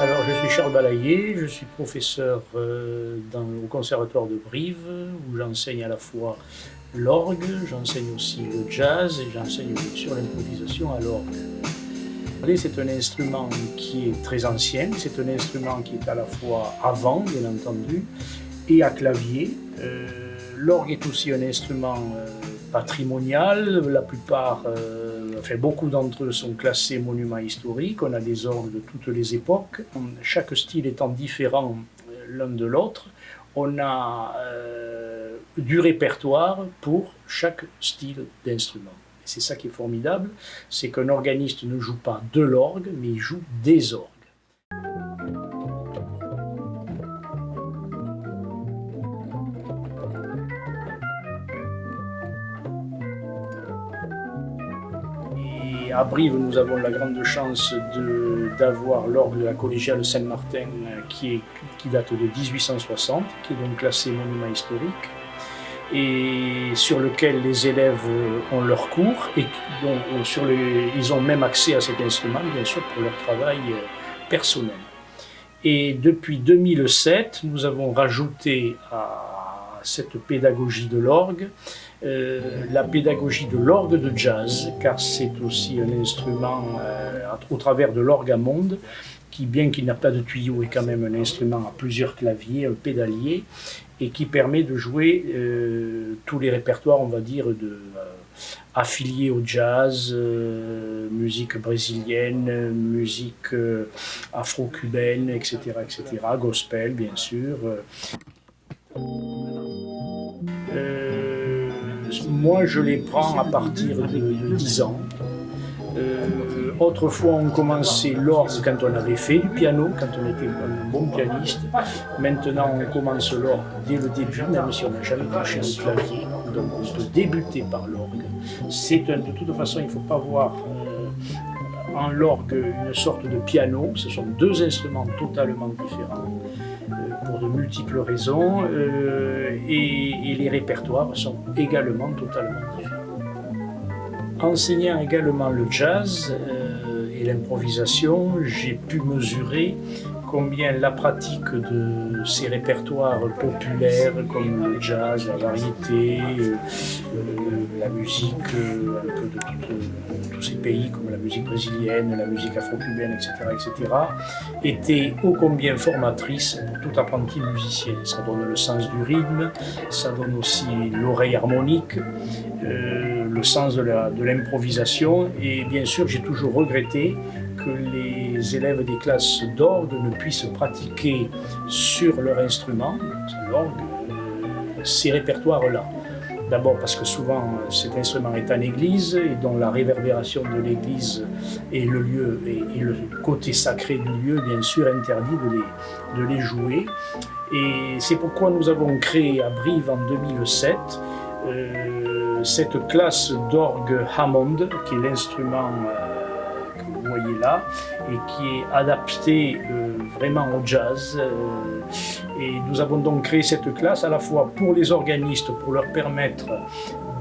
Alors, je suis Charles Balayer, je suis professeur au Conservatoire de Brive, où j'enseigne à la fois l'orgue, j'enseigne aussi le jazz et j'enseigne bien sûr l'improvisation à l'orgue. C'est un instrument qui est très ancien, c'est un instrument qui est à la fois à vent, bien entendu, et à clavier. L'orgue est aussi un instrument patrimonial, la plupart, beaucoup d'entre eux sont classés monuments historiques, on a des orgues de toutes les époques, chaque style étant différent l'un de l'autre, on a du répertoire pour chaque style d'instrument. Et c'est ça qui est formidable, c'est qu'un organiste ne joue pas de l'orgue, mais il joue des orgues. Et à Brive, nous avons la grande chance d'avoir l'orgue de la collégiale Saint-Martin qui date de 1860, qui est donc classé monument historique, et sur lequel les élèves ont leur cours et ils ont même accès à cet instrument, bien sûr, pour leur travail personnel. Et depuis 2007, nous avons rajouté à cette pédagogie de l'orgue la pédagogie de l'orgue de jazz, car c'est aussi un instrument au travers de l'orgue à monde, qui, bien qu'il n'a pas de tuyau, est quand même un instrument à plusieurs claviers, un pédalier, et qui permet de jouer tous les répertoires, on va dire, affiliés au jazz, musique brésilienne, musique afro-cubaine, etc., gospel, bien sûr. Moi, je les prends à partir de 10 ans. Autrefois, on commençait l'orgue quand on avait fait du piano, quand on était un bon pianiste. Maintenant, on commence l'orgue dès le début, même si on n'a jamais touché un clavier. Donc, on peut débuter par l'orgue. De toute façon, il ne faut pas voir en l'orgue une sorte de piano. Ce sont deux instruments totalement différents, pour de multiples raisons, et les répertoires sont également totalement différents. Enseignant également le jazz et l'improvisation, j'ai pu mesurer combien la pratique de ces répertoires populaires comme le jazz, la variété, la musique un peu de tous ces pays comme la musique brésilienne, la musique afro-cubaine, etc., était ô combien formatrice pour tout apprenti musicien. Ça donne le sens du rythme, ça donne aussi l'oreille harmonique, le sens de l'improvisation, et bien sûr j'ai toujours regretté que les élèves des classes d'orgue ne puissent pratiquer sur leur instrument, l'orgue, ces répertoires-là. D'abord parce que souvent cet instrument est en église et dont la réverbération de l'église et le lieu et le côté sacré du lieu bien sûr interdit de les jouer. Et c'est pourquoi nous avons créé à Brive en 2007 cette classe d'orgue Hammond, qui est l'instrument que vous voyez là, et qui est adapté vraiment au jazz. Et nous avons donc créé cette classe à la fois pour les organistes, pour leur permettre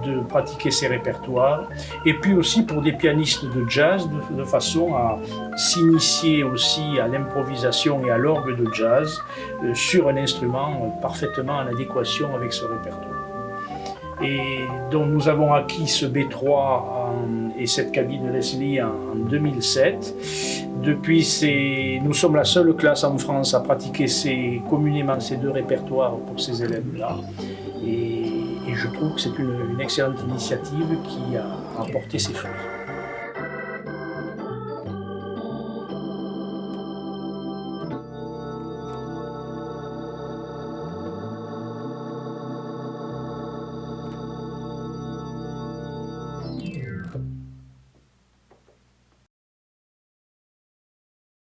de pratiquer ces répertoires, et puis aussi pour des pianistes de jazz, de façon à s'initier aussi à l'improvisation et à l'orgue de jazz sur un instrument parfaitement en adéquation avec ce répertoire. Et donc nous avons acquis ce B3 et cette cabine Leslie en 2007. Depuis, nous sommes la seule classe en France à pratiquer communément ces deux répertoires pour ces élèves-là. Et je trouve que c'est une excellente initiative qui a apporté ses fruits.